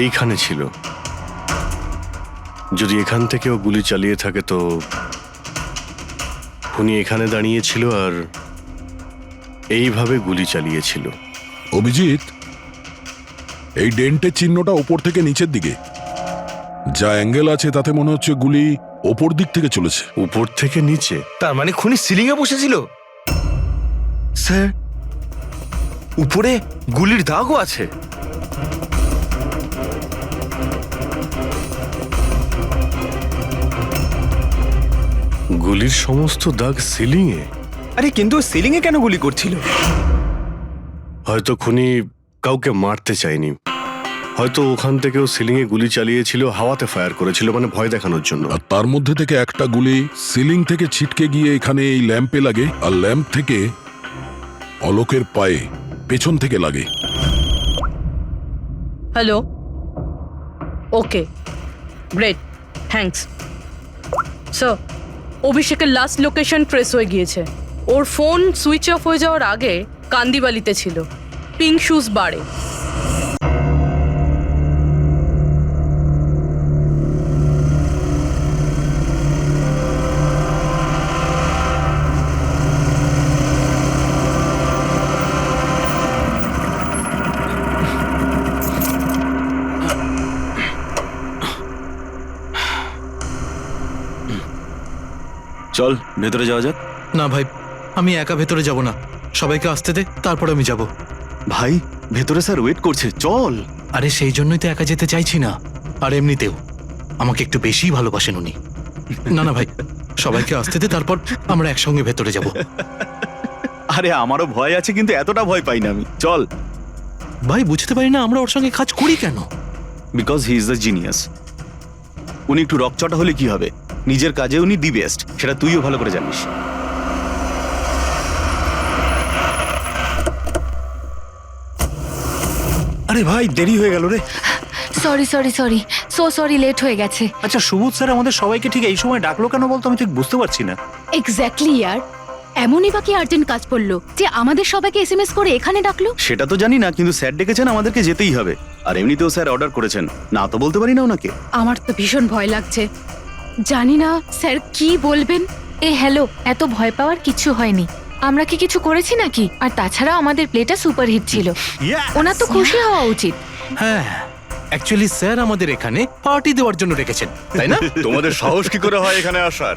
এইখানে ছিল। যদি এখান থেকেও গুলি চালিয়ে থাকে তো উনি এখানে দাঁড়িয়েছিল আর এইভাবে গুলি চালিয়েছিল। অভিজিৎ, এই ডেন্টের চিহ্নটা ওপর থেকে নিচের দিকে, যা অ্যাঙ্গেল আছে তাতে মনে হচ্ছে গুলি ওপর দিক থেকে চলেছে। উপর থেকে নিচে? তার মানে খুনি সিলিং এ বসেছিল। স্যার, উপরে গুলির দাগও আছে। গুলির সমস্ত দাগ সিলিং এ? আরে কিন্তু সিলিং এ কেন গুলি করছিল? হয়তো খুনি কাউকে মারতে চায়নি, হয়তো ওখান থেকেও সিলিং এ গুলি চালিয়েছিল, হাওয়াতে ফায়ার করেছিল, মানে ভয় দেখানোর জন্য। আর তার মধ্যে থেকে একটা গুলি সিলিং থেকে ছিটকে গিয়ে এখানে এই ল্যাম্পে লাগে, আর ল্যাম্প থেকে অলোকের পায়ে পেছন থেকে লাগে। হ্যালো, ওকে, গ্রেট, থ্যাঙ্কস। স্যার, অভিষেকের লাস্ট লোকেশন ট্রেস হয়ে গিয়েছে। ওর ফোন সুইচ অফ হয়ে যাওয়ার আগে কান্দিবালিতে ছিল, পিঙ্ক শুজ বারে। চল ভেতরে যাওয়া যাক। না ভাই, আমি একা ভেতরে যাব না, সবাইকে আসতে দে, তারপর আমি যাব। ভাই, ভেতরে স্যার ওয়েট করছে, চল। আরে সেই জন্যই তো একা যেতে চাইছি না, আর এমনিতেও আমাকে একটু বেশি ভালোবাসেন উনি। না না ভাই, সবাইকে আসতে দে, তারপর আমরা একসঙ্গে ভেতরে যাব। আরে আমারও ভয় আছে, কিন্তু এতটা ভয় পাই না আমি। চল। ভাই বুঝতে পারি না আমরা ওর সঙ্গে কাজ করি কেন। Because he is the genius. উনি একটু রকচটা হলে কি হবে, নিজের কাজে উনি দি বেস্ট, সেটা তুইও ভালো করে জানিস। আরে ভাই, দেরি হয়ে গেল রে। Sorry sorry sorry, sorry, late হয়ে গেছে। আচ্ছা, সুবোধ স্যার আমাদের সবাইকে ঠিক এই সময় ডাকলো কেন বলতো? আমি ঠিক বুঝতে পারছি না। এক্স্যাক্টলি ইয়ার, এমনই বা কি আর্জেন্ট কাজ পড়লো যে আমাদের সবাইকে এসএমএস করে এখানে ডাকলো? সেটা তো জানি না, কিন্তু স্যার ডেকেছেন, আমাদেরকে যেতেই হবে। আর এমনিতেও স্যার অর্ডার করেছেন, না তো বলতে পারি না ওনাকে। আমার তো ভীষণ ভয় লাগছে, জানি না স্যার কি বলবেন। হ্যালো, এত ভয় পাওয়ার কিছু হয়নি। আমরা কি কিছু করেছি নাকি? আর তাছাড়া আমাদের প্লেটা সুপারহিট ছিল, ওনার তো খুশি হওয়া উচিত। হ্যাঁ, অ্যাকচুয়ালি স্যার আমাদের এখানে পার্টি দেওয়ার জন্য রেখেছেন, তাই না? তোমাদের সাহস কি করে হয় এখানে আসার?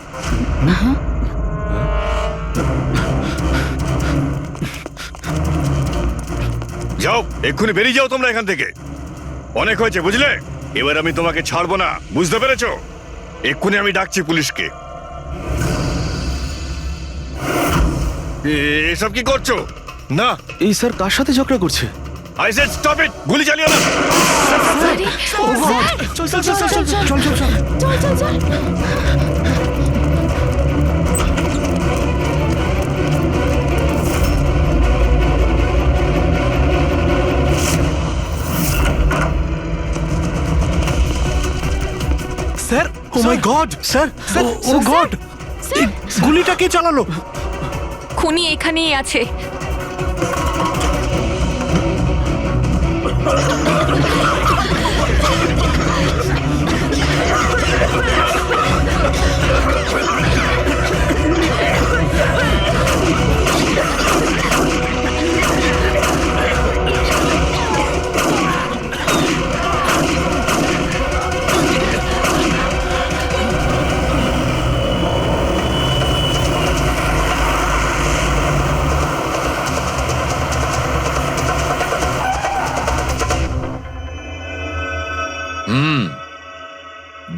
যাও, এক্ষুনি বেরিয়ে যাও তোমরা এখান থেকে। অনেক হয়েছে, বুঝলে? এবার আমি তোমাকে ছাড়বো না, বুঝতে পেরেছো? এক্ষুনি আমি ডাকছি পুলিশকে। এসব কি করছো? না, এই স্যার কার সাথে ঝগড়া করছে? আই সেড স্টপ ইট, গুলি চালিও না। চল চল চল চল চল চল চল চল চল। স্যার, ও মাই গড, স্যার, ও গড, গুলিটা কে চালালো? খুনি এখানেই আছে।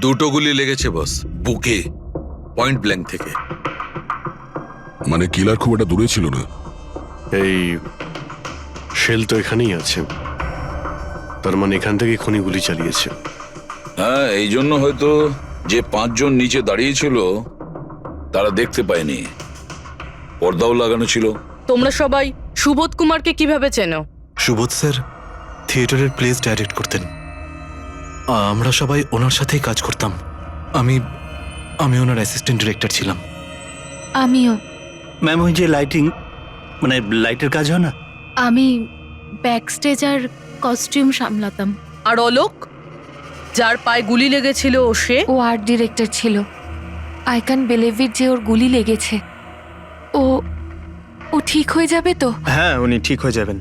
দুটো গুলি লেগেছে বস, বুকে, পয়েন্ট ব্ল্যাঙ্ক থেকে। মানে কিলার খুব একটা দূরে ছিল না। এই শেল তো এখানেই আছে, তার মানে এখান থেকে খুনি গুলি চালিয়েছে। হ্যাঁ, এই জন্য হয়তো যে 5 জন নিচে দাঁড়িয়েছিল তারা দেখতে পায়নি, পর্দাও লাগানো ছিল। তোমরা সবাই সুবোধ কুমারকে কিভাবে চেনো? সুবোধ স্যার থিয়েটারের প্লেস ডাইরেক্ট করতেন, আমরা সবাই ওনার সাথেই কাজ করতাম। আমি ওনার অ্যাসিস্ট্যান্ট ডিরেক্টর ছিলাম। আমিও। ম্যাম, ওই যে লাইটিং, মানে লাইটের কাজ হয় না? আমি ব্যাক স্টেজ আর কস্টিউম সামলাতাম। আর অলোক? যার পায়ে গুলি লেগেছিল ও সে? ও আর্ট ডিরেক্টর ছিল। আই ক্যান বিলিভ ইট যে ওর গুলি লেগেছে। ও ও ঠিক হয়ে যাবে তো? হ্যাঁ, উনি ঠিক হয়ে যাবেন।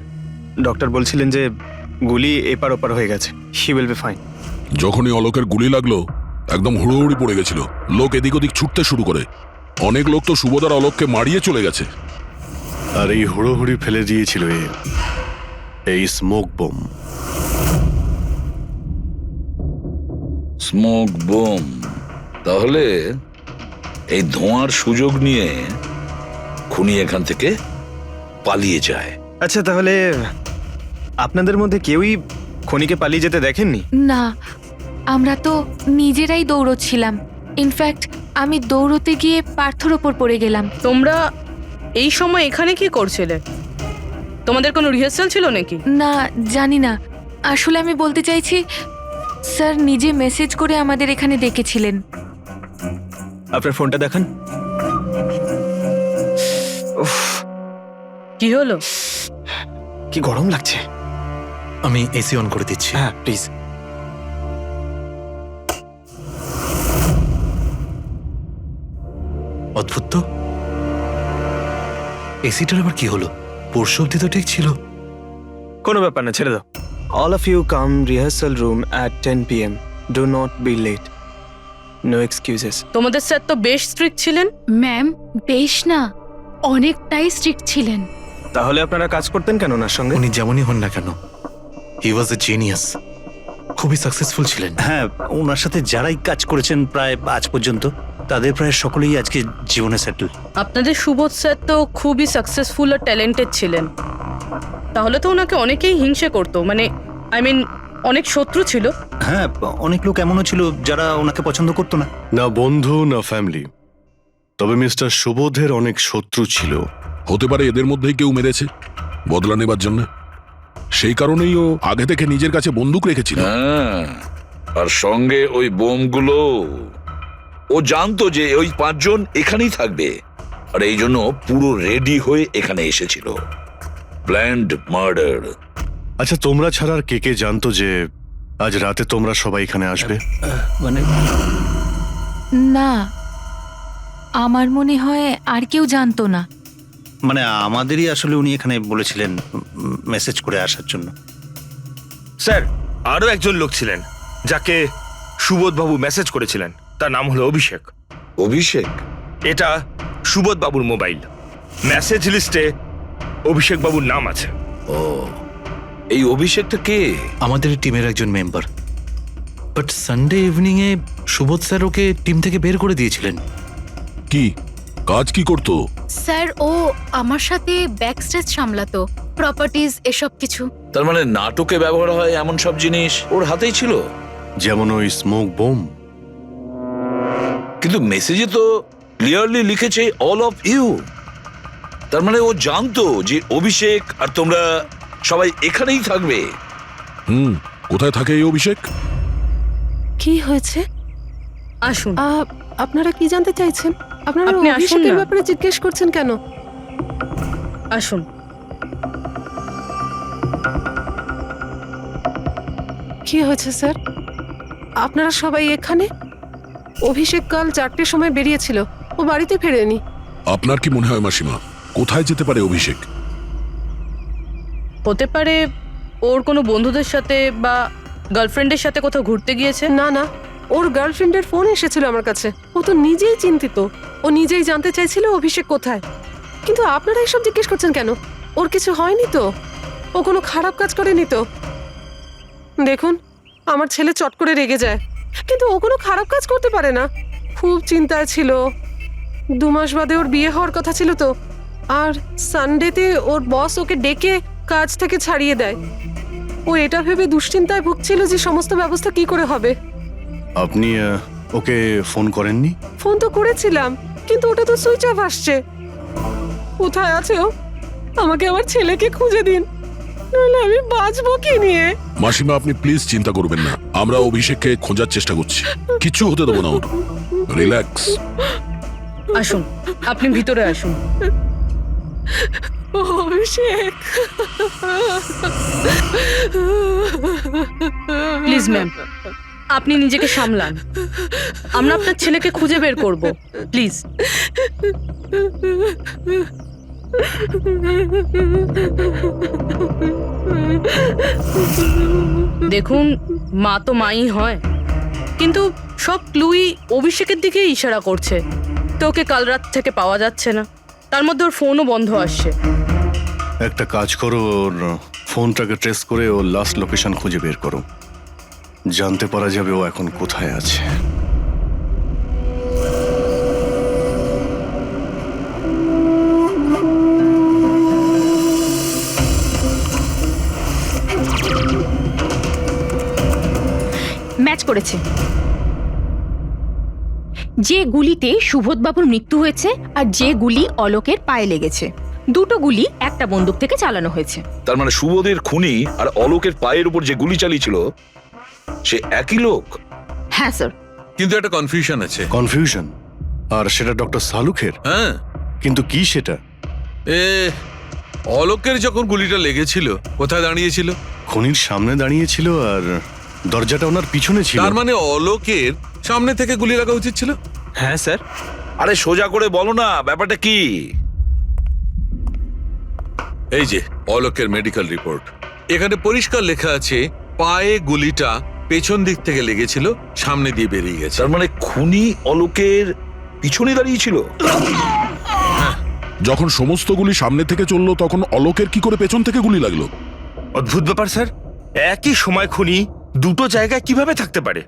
ডক্টর বলছিলেন যে গুলি এপার ওপার হয়ে গেছে, হি উইল বি ফাইন। যখনই অলোকের গুলি লাগলো একদম হুড়োহুড়ি পড়ে গেছিল, লোক এদিক ওদিক ছুটতে শুরু করে। অনেক লোক তো সুবোধার অলোককে মারিয়ে চলে গেছে। আর এই হুড়োহুড়ি ফেলে দিয়েছিল এই স্মোক বোম। Smoke bomb. তাহলে এই ধোঁয়ার সুযোগ নিয়ে খুনি এখান থেকে পালিয়ে যায়। আচ্ছা, তাহলে আপনাদের মধ্যে কেউই খনিকে পালিয়ে যেতে দেখেননি? না, আমরা তো নিজেরাই দৌড়চ্ছিলাম। ইনফ্যাক্ট আমি দৌড়তে গিয়ে পার্থর ওপর পড়ে গেলাম। তোমরা এই সময় এখানে কি করছিলে? তোমাদের কোনো রিহার্সাল ছিল নাকি? না, জানি না। আসলে আমি বলতে চাইছি, স্যার নিজে মেসেজ করে আমাদের এখানে ডেকেছিলেন। আপনার ফোনটা দেখান। উফ, কি হলো? কি গরম লাগছে। আমি এসি অন করে দিচ্ছি। হ্যাঁ, প্লিজ। অদ্ভুত তো, এসিটার আবার কি হলো? পরশু অব্দি তো ঠিক ছিল। কোনো ব্যাপার না, ছেড়ে দাও। All of you come rehearsal room at 10 PM. Do not be late. No excuses. তোমাদের স্যার তো বেশ স্ট্রিক্ট ছিলেন। ম্যাম, বেশ না, অনেকটাই স্ট্রিক্ট ছিলেন। তাহলে আপনারা কাজ করতেন কেন ওনার সঙ্গে? উনি যেমনই হন না কেন, হি ওয়াজ এ জিনিয়াস। খুবই সাকসেসফুল ছিলেন। হ্যাঁ, ওনার সাথে যারাই কাজ করেছেন প্রায় আজ পর্যন্ত, তাদের প্রায় সকলেই আজকে জীবনে সেটেল। আপনাদের সুবোধ স্যার তো খুবই সাকসেসফুল আর ট্যালেন্টেড ছিলেন। তাহলে তো ওনাকে অনেকেই হিংসে করতো, মানে আই মিন অনেক শত্রু ছিল। হ্যাঁ, অনেক লোক এমনও ছিল যারা ওনাকে পছন্দ করতো না। না বন্ধু না ফ্যামিলি, তবে মিস্টার সুবোধের অনেক শত্রু ছিল। হতে পারে এদের মধ্যেই কেউ মেরেছে বদলা নেবার জন্য। সেই কারণেই ও আগে থেকে নিজের কাছে বন্দুক রেখেছিল। হ্যাঁ, আর সঙ্গে ওই বোমগুলো। ও জানতো যে ওই 5 জন এখানেই থাকবে, আর এই জন্য পুরো রেডি হয়ে এখানে এসেছিল। Planned murder. আচ্ছা, তোমরা ছাড়া আর কে কে জানতো যে আজ রাতে তোমরা সবাই এখানে আসবে? মানে না, আমার মনে হয় আর কেউ জানতো না। মানে আমাদেরই আসলে উনি এখানে বলেছিলেন মেসেজ করে আসার জন্য। স্যার, আরো একজন লোক ছিলেন যাকে সুবোধবাবু মেসেজ করেছিলেন। তার নাম হলো অভিষেক। অভিষেক? এটা সুবোধবাবুর মোবাইল। মেসেজ লিস্টে অভিষেক বাবুর নাম আছে। ও, এই অভিষেকটা কে? আমাদের টিমের একজন member. But Sunday evening A Subodh sir okay team থেকে বের করে দিয়েছিলেন। কি কাজ কি করতো? স্যার, ও আমার সাথে ব্যাক স্টেজ সামলাতো, প্রপার্টিজ এসব কিছু। তার মানে নাটকে ব্যবহার হয় এমন সব জিনিস ওর হাতেই ছিল। যেমন ওই স্মোক বোম। কিন্তু মেসেজে তো ক্লিয়ারলি লিখেছে অল অফ ইউ। তার মানে ও জানতো যে অভিষেক আর তোমরা সবাই এখানেই থাকবে। কোথায় থাকে এই অভিষেক? কি হয়েছে? আসুন। আপনারা কি জানতে চাইছেন? আপনারা আপনি আসুন অভিষেকের না। ব্যাপারে জিজ্ঞেস করছেন কেন? আসুন। কি হয়েছে স্যার? আপনারা সবাই এখানে? অভিষেক কাল 4টের সময় বেরিয়েছিল, ও বাড়িতে ফেরেনি। আপনার কি মনে হয় মাসিমা, কোথায় যেতে পারে অভিষেক? হতে পারে ওর কোনো বন্ধুদের সাথে বা গার্লফ্রেন্ডের সাথে কোথাও ঘুরতে গিয়েছে। না না, ওর গার্লফ্রেন্ডের ফোন এসেছিল আমার কাছে। ও তো নিজেই চিন্তিত, ও নিজেই জানতে চাইছিল অভিষেক কোথায়। কিন্তু আপনারা এসব জিজ্ঞেস করছেন কেন? ওর কিছু হয়নি তো? ও কোনো খারাপ কাজ করেনি তো? দেখুন, আমার ছেলে চট করে রেগে যায়, কিন্তু ও কোনো খারাপ কাজ করতে পারে না। খুব চিন্তায় ছিল। 2 মাস বাদে ওর বিয়ে হওয়ার কথা ছিল তো। আর সানডেতে ওর বস ওকে ডেকে কাজ থেকে ছাড়িয়ে দেয়। ও এটা ভেবে দুশ্চিন্তায় ভুগছিল যে সমস্ত ব্যবস্থা কি করে হবে। আপনি ওকে ফোন করেননি? ফোন তো করেছিলাম, কিন্তু ওটা তো সুইচ অফ আসছে। কোথায় আছে ও? আমাকে আমার ছেলেকে খুঁজে দিন, নইলে আমি বাঁচবো কি নিয়ে? মাসিমা, আপনি প্লিজ চিন্তা করবেন না, আমরা অভিষেককে খোঁজার চেষ্টা করছি। কিচ্ছু হতে দেবো না ওর। রিল্যাক্স। আসুন, আপনি ভিতরে আসুন। অভিষেক, প্লিজ ম্যাম, আপনি নিজেকে সামলান, আমরা আপনার ছেলেকে খুঁজে বের করব, প্লিজ। দেখুন, মা তো মাই হয়, কিন্তু সব ক্লুই অভিষেকের দিকে ইশারা করছে। তো ওকে কাল রাত থেকে পাওয়া যাচ্ছে না, তার মধ্যে ওর ফোনও বন্ধ আসছে। একটা কাজ করো, ওর ফোনটাকে ট্রেস করে ওর লাস্ট লোকেশন খুঁজে বের করো, জানতে পারা যাবে ও এখন কোথায় আছে। ম্যাচ করেছে। যে গুলিতে সুবোধবাবুর মৃত্যু হয়েছে আর যে গুলি অলোকের পায়ে লেগেছে, দুটো গুলি একটা বন্দুক থেকে চালানো হয়েছে। তার মানে সুবোধের খুনি আর অলোকের পায়ের উপর যে গুলি চালিয়েছিল সে একই লোক। হ্যাঁ স্যার। কিন্তু একটা কনফিউশন আছে। কনফিউশন? আর সেটা ডক্টর সালুখের? হ্যাঁ, কিন্তু কি সেটা? অলোকের যখন গুলিটা লেগেছিল কোথায় দাঁড়িয়েছিল? খুনির সামনে দাঁড়িয়েছিল আর দরজাটা ওনার পিছনে ছিল। তার মানে অলোকের সামনে থেকে গুলি লাগা উচিত ছিল। হ্যাঁ স্যার। আরে সোজা করে বলো না, ব্যাপারটা কি? এই যে অলোকের মেডিকেল রিপোর্ট, এখানে পরিষ্কার লেখা আছে পায়ে গুলিটা পেছন দিক থেকে লেগেছিল, সামনে দিয়ে বেরিয়ে গেছে। তার মানে খুনি অলোকের পিছনে দাঁড়িয়েছিল। যখন সমস্ত গুলি সামনে থেকে চললো তখন অলোকের কি করে পেছন থেকে গুলি লাগলো? অদ্ভুত ব্যাপার স্যার, একই সময় খুনি দুটো জায়গায় কিভাবে থাকতে পারে?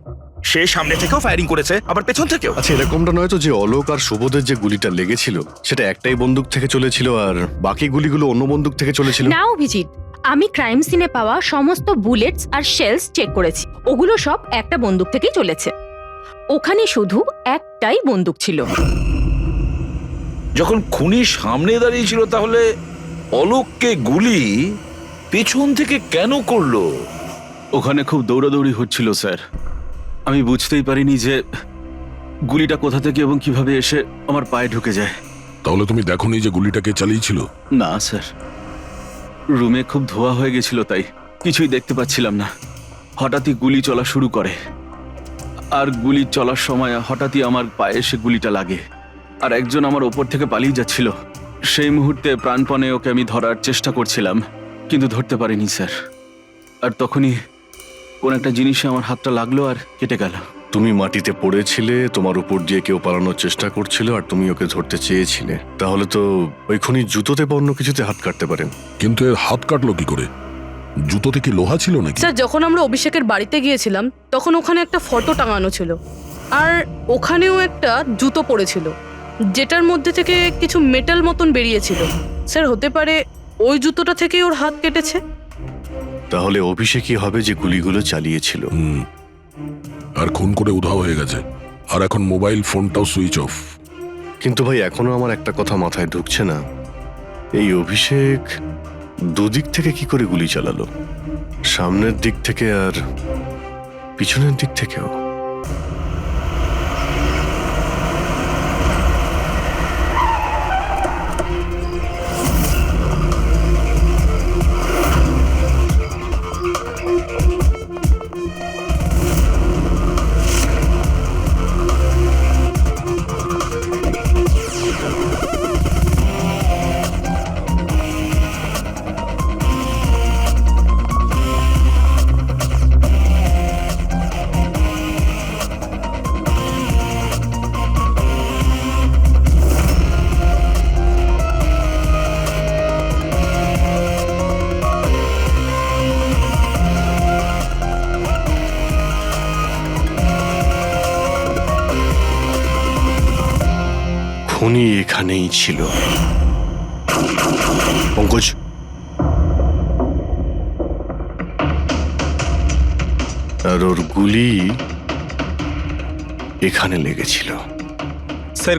সে সামনে থেকেও ফায়ারিং করেছে, আবার পেছন থেকেও। আচ্ছা, এরকমটা নয় তো যে অলোক আর সুবোধের যে গুলিটা লেগেছিল সেটা একটাই বন্দুক থেকে চলেছিল আর বাকি গুলিগুলো অন্য বন্দুক থেকে চলেছিল? না অভিজিৎ, আমি ক্রাইম সিনে পাওয়া সমস্ত বুলেটস আর শেলস চেক করেছি, ওগুলো সব একটা বন্দুক থেকেই চলেছে। ওখানে শুধু একটাই বন্দুক ছিল। যখন খুনি সামনে দাঁড়িয়েছিল তাহলে অলোককে গুলি পেছন থেকে কেন করলো? ওখানে খুব দৌড়াদৌড়ি হচ্ছিল স্যার, আমি বুঝতেই পারিনি যে গুলিটা কোথা থেকে এবং কিভাবে এসে আমার পায়ে ঢুকে যায়। তাহলে তুমি দেখোনি যে গুলিটাকে চালিয়েছিল? না স্যার, রুমে খুব ধোয়া হয়ে গেছিল, তাই কিছুই দেখতে পাচ্ছিলাম না। হঠাৎই গুলি চলা শুরু করে, আর গুলি চলার সময় হঠাৎই আমার পায়ে এসে গুলিটা লাগে, আর একজন আমার ওপর থেকে পালিয়ে যাচ্ছিল। সেই মুহূর্তে প্রাণপণে ওকে আমি ধরার চেষ্টা করছিলাম, কিন্তু ধরতে পারিনি স্যার। আর তখনই কোন একটা জিনিসে আমার হাতটা লাগলো আর কেটে গেল। তুমি মাটিতে পড়েছিলে, তোমার উপর দিয়ে কেউ পালানোর চেষ্টা করছিল আর তুমি ওকে ধরতে চেয়েছিলে। তাহলে তো ওই খুনি জুতোতে বা অন্য কিছুতে হাত কাটতে পারেন। কিন্তু এর হাত কাটলো কি করে? জুতোতে কি লোহা ছিল নাকি? স্যার, যখন আমরা অভিষেকের বাড়িতে গিয়েছিলাম তখন ওখানে একটা ফটো টাঙানো ছিল, আর ওখানেও একটা জুতো পড়েছিল যেটার মধ্যে থেকে কিছু মেটাল মতন বেরিয়েছিল। স্যার, হতে পারে ওই জুতোটা থেকেই ওর হাত কেটেছে। তাহলে অভিষেকই হবে যে গুলিগুলো চালিয়েছিল। আর খুন করে উধাও হয়ে গেছে, আর এখন মোবাইল ফোনটাও সুইচ অফ। কিন্তু ভাই, এখনো আমার একটা কথা মাথায় ঢুকছে না, এই অভিষেক দুদিক থেকে কি করে গুলি চালালো? সামনের দিক থেকে আর পিছনের দিক থেকেও। খুনি এখানেই ছিল। পঙ্কজ, আর ওর গুলি এখানে লেগেছিল। স্যার,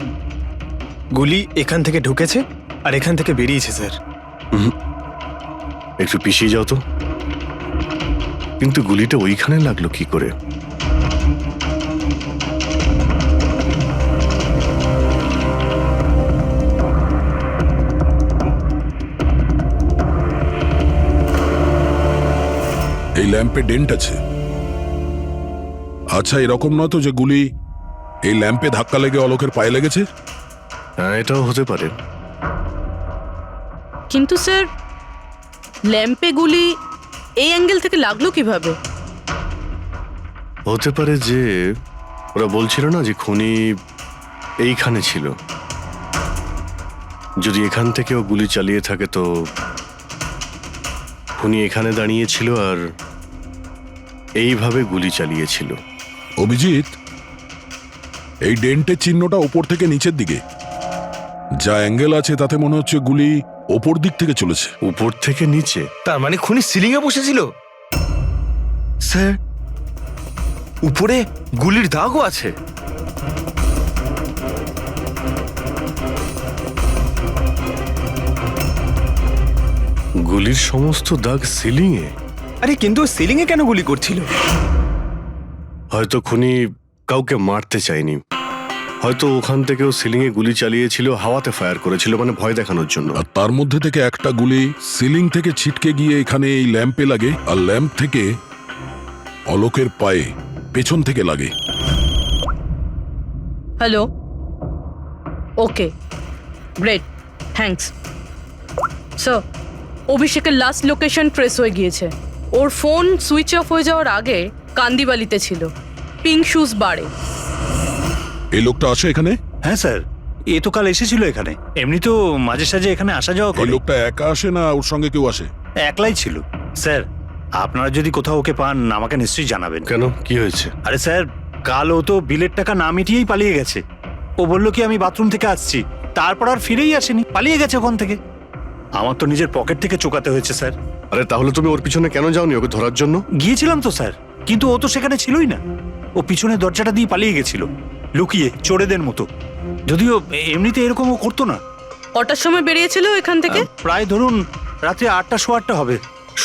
গুলি এখান থেকে ঢুকেছে আর এখান থেকে বেরিয়েছে স্যার। একটু পিছিয়ে যাও তো। কিন্তু গুলিটা ওইখানে লাগলো কি করে? এই ল্যাম্পে ডেন্ট আছে, আচ্ছা, এরকম নয় তো যে গুলি এই ল্যাম্পে ধাক্কা লেগে অলোকের পায়ে লেগেছে? হ্যাঁ, এটাও হতে পারে। কিন্তু স্যার, ল্যাম্পে গুলি এই অ্যাঙ্গেল থেকে লাগলো কিভাবে? হতে পারে যে ওরা বলছিল না যে খুনি এইখানে ছিল। যদি এখান থেকেও গুলি চালিয়ে থাকে তো খুনি এখানে দাঁড়িয়েছিল আর এইভাবে গুলি চালিয়েছিল। অভিজিৎ, এই ডেন্টের চিহ্নটা ওপর থেকে নিচের দিকে, যা অ্যাঙ্গেল আছে তাতে মনে হচ্ছে গুলি ওপর দিক থেকে চলেছে। উপর থেকে নিচে? তার মানে খুনি সিলিং এ বসেছিল। স্যার, উপরে গুলির দাগও আছে। গুলির সমস্ত দাগ সিলিং এ? আরে কিন্তু সিলিং এ কেন গুলি করছিল? হয়তো খুনি কাউকে মারতে চায়নি, হয়তো ওখান থেকেও সিলিং এ গুলি চালিয়েছিল, হাওয়াতে ফায়ার করেছিল, মানে ভয় দেখানোর জন্য। আর তার মধ্যে থেকে একটা গুলি সিলিং থেকে ছিটকে গিয়ে এখানে এই ল্যাম্পে লাগে, আর ল্যাম্প থেকে অলোকের পায়ে পেছন থেকে লাগে। হ্যালো, ওকে, গ্রেট, থ্যাঙ্কস। স্যার, অভিষেকের লাস্ট লোকেশন ট্রেস হয়ে গিয়েছে। ওর ফোন সুইচ অফ হয়ে যাওয়ার আগে কান্দিবালিতে ছিল, পিঙ্ক শুজ বারে। এই লোকটা আসে এখানে? হ্যাঁ স্যার, এ তো কাল এসেছিল এখানে। এমনি তো মাঝে সাঝে এখানে আসা যাওয়া এই করে। লোকটা একা আসে না ওর সঙ্গে কেউ আসে? একলাই ছিল। স্যার, আপনারা যদি কোথাও ওকে পান আমাকে নিশ্চয়ই জানাবেন। কেন, কি হয়েছে? আরে স্যার, কাল ও তো বিলের টাকা না মিটিয়েই পালিয়ে গেছে। ও বলল কি আমি বাথরুম থেকে আসছি, তারপর আর ফিরেই আসেনি, পালিয়ে গেছে ওখান থেকে। আমার তো নিজের পকেট থেকে চোকাতে হয়েছে স্যার। আরে তাহলে তুমি ওর পিছনে কেন যাওনি ওকে ধরার জন্য? গিয়েছিলাম তো স্যার, কিন্তু ও তো সেখানে ছিলই না। ও পিছনে দরজাটা দিয়ে পালিয়ে গেছিল, লুকিয়ে, চোরেদের মতো। যদিও এমনিতে এরকম ও করতো না। কটার সময় বেরিয়েছিল এখান থেকে? প্রায় ধরুন রাত্রি 8টা, 8:15 হবে।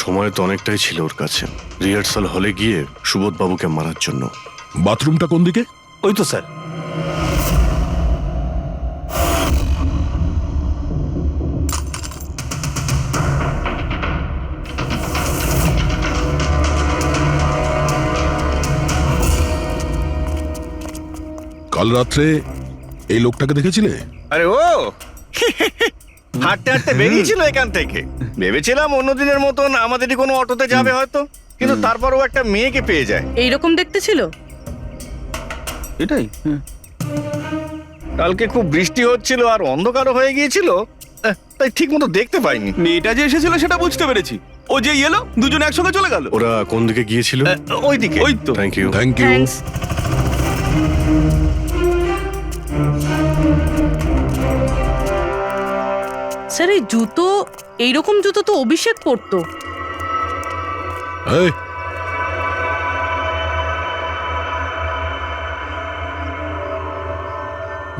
সময় তো অনেকটাই ছিল ওর কাছে রিহার্সাল হলে গিয়ে সুবোধ বাবুকে মারার জন্য। বাথরুমটা কোন দিকে? ওই তো স্যার। কাল রাত্রে এই লোকটাকে দেখেছিলে? আরে ও হাঁটতে হাঁটতে বেরিয়েছিল এখান থেকে। ভেবেছিলাম অন্যদিনের মতন আমাদেরই কোনো অটোতে যাবে হয়তো, কিন্তু তারপরও একটা মেয়েকে পেয়ে যায়। এইরকম দেখতে ছিল? এটাই। কালকে খুব বৃষ্টি হচ্ছিল আর অন্ধকারও হয়ে গিয়েছিল, তাই ঠিক মতো দেখতে পাইনি। মেয়েটা যে এসেছিল সেটা বুঝতে পেরেছি। ও যে এলো, দুজন একসঙ্গে চলে গেল। ওরা কোন দিকে গিয়েছিল? ওইদিকে। ওই তো। Thank you. Thank you. Thanks. Sir, এই জুতো, এইরকম জুতো তো অভিষেক পরতো। এই,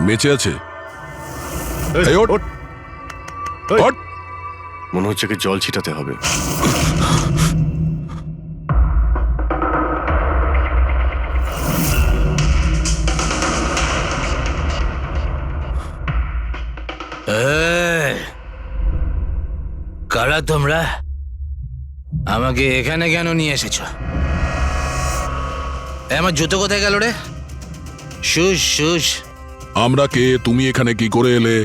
বেঁচে আছে? এই, ওঠ, ওঠ। মনে হচ্ছে কি জল ছিটাতে হবে। কারা তোমরা? আমাকে এখানে কেন নিয়ে এসেছ? আমার জুতো কোথায় গেল রে? শুশ শুশ। আমরা কে, তুমি এখানে কি করে এলে,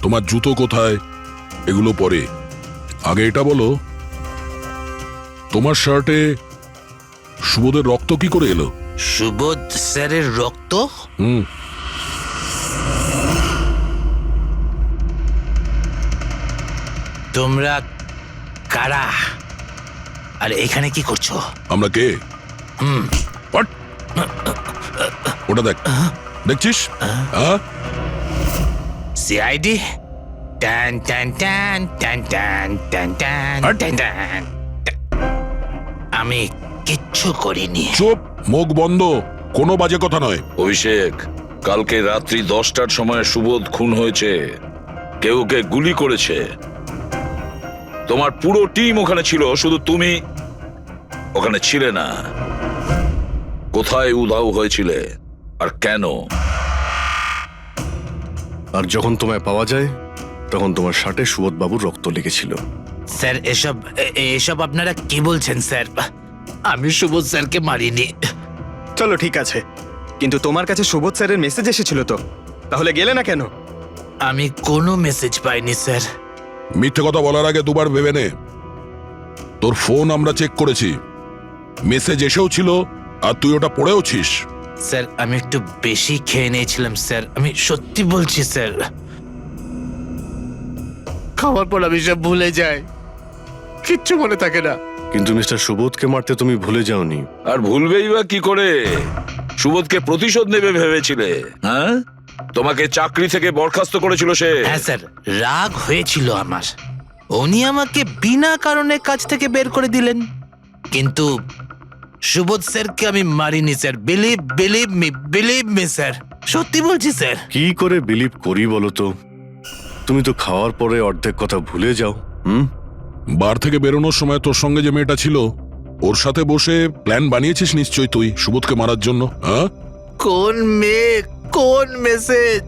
তোমার জুতো কোথায়, এগুলো পরে। আগে এটা বলো, তোমার শার্টে সুবোধের রক্ত কি করে এলো? সুবোধ স্যারের রক্ত? হুম। তোমরা কারা আর এখানে কি করছো? আমরা কে? হুম, What? ওটা দেখ, দেখছিস? সিআইডি? টান টান টান টান টান টান টান টান টান। আমি কিচ্ছু করিনি। চুপ, মুখ বন্ধ, কোনো বাজে কথা নয়। অভিষেক, কালকে রাত্রি 10টার সময় সুবোধ খুন হয়েছে, কেউ কে গুলি করেছে। তোমার পুরো টিম ওখানে ছিল, শুধু তুমি ওখানে ছিলে না। কোথায় উধাও হয়েছিলে আর কেন? আর যখন তোমায় পাওয়া যায় তখন তোমার শার্টে সুবোধ বাবুর রক্ত লেগেছিল। স্যার, এসব আপনারা কি বলছেন স্যার? আমি সুবোধ স্যারকে মারিনি। চলো ঠিক আছে, কিন্তু তোমার কাছে সুবোধ স্যারের মেসেজ এসেছিল তো, তাহলে গেলে না কেন? আমি কোনো মেসেজ পাইনি স্যার। মিথ্যে কথা বলার আগে দুবার ভেবে নে। তোর ফোন আমরা চেক করেছি, মেসেজ এসেও ছিল আর তুই ওটা পড়েওছিস। স্যার আমি একটু বেশি খেয়ে নিয়েছিলাম স্যার, আমি সত্যি বলছি স্যার। খাওয়ার পর আমি সব ভুলে যাই, কিচ্ছু মনে থাকে না। কিন্তু মিস্টার সুবোধকে মারতে তুমি ভুলে যাওনি। আর ভুলবেই বা কি করে? সুবোধকে প্রতিশোধ নেবে ভেবেছিলে? হ্যাঁ, তোমাকে চাকরি থেকে বরখাস্ত করেছিল সে। হ্যাঁ স্যার, রাগ হয়েছিল আমার, উনি আমাকে বিনা কারণে কাজ থেকে বের করে দিলেন। কিন্তু সুবোধ স্যারকে আমি মারিনি স্যার, বিলিভ মি স্যার, সত্যি বলছি স্যার। কি করে বিলিভ করি বলো তো? তুমি তো খাওয়ার পরে অর্ধেক কথা ভুলে যাও। বার থেকে বেরোনোর সময় তোর সঙ্গে যে মেয়েটা ছিল ওর সাথে বসে প্ল্যান বানিয়েছিস নিশ্চয়ই তুই সুবোধকে মারার জন্য। হ্যাঁ, কোন মেয়ে, কোন মেসেজ?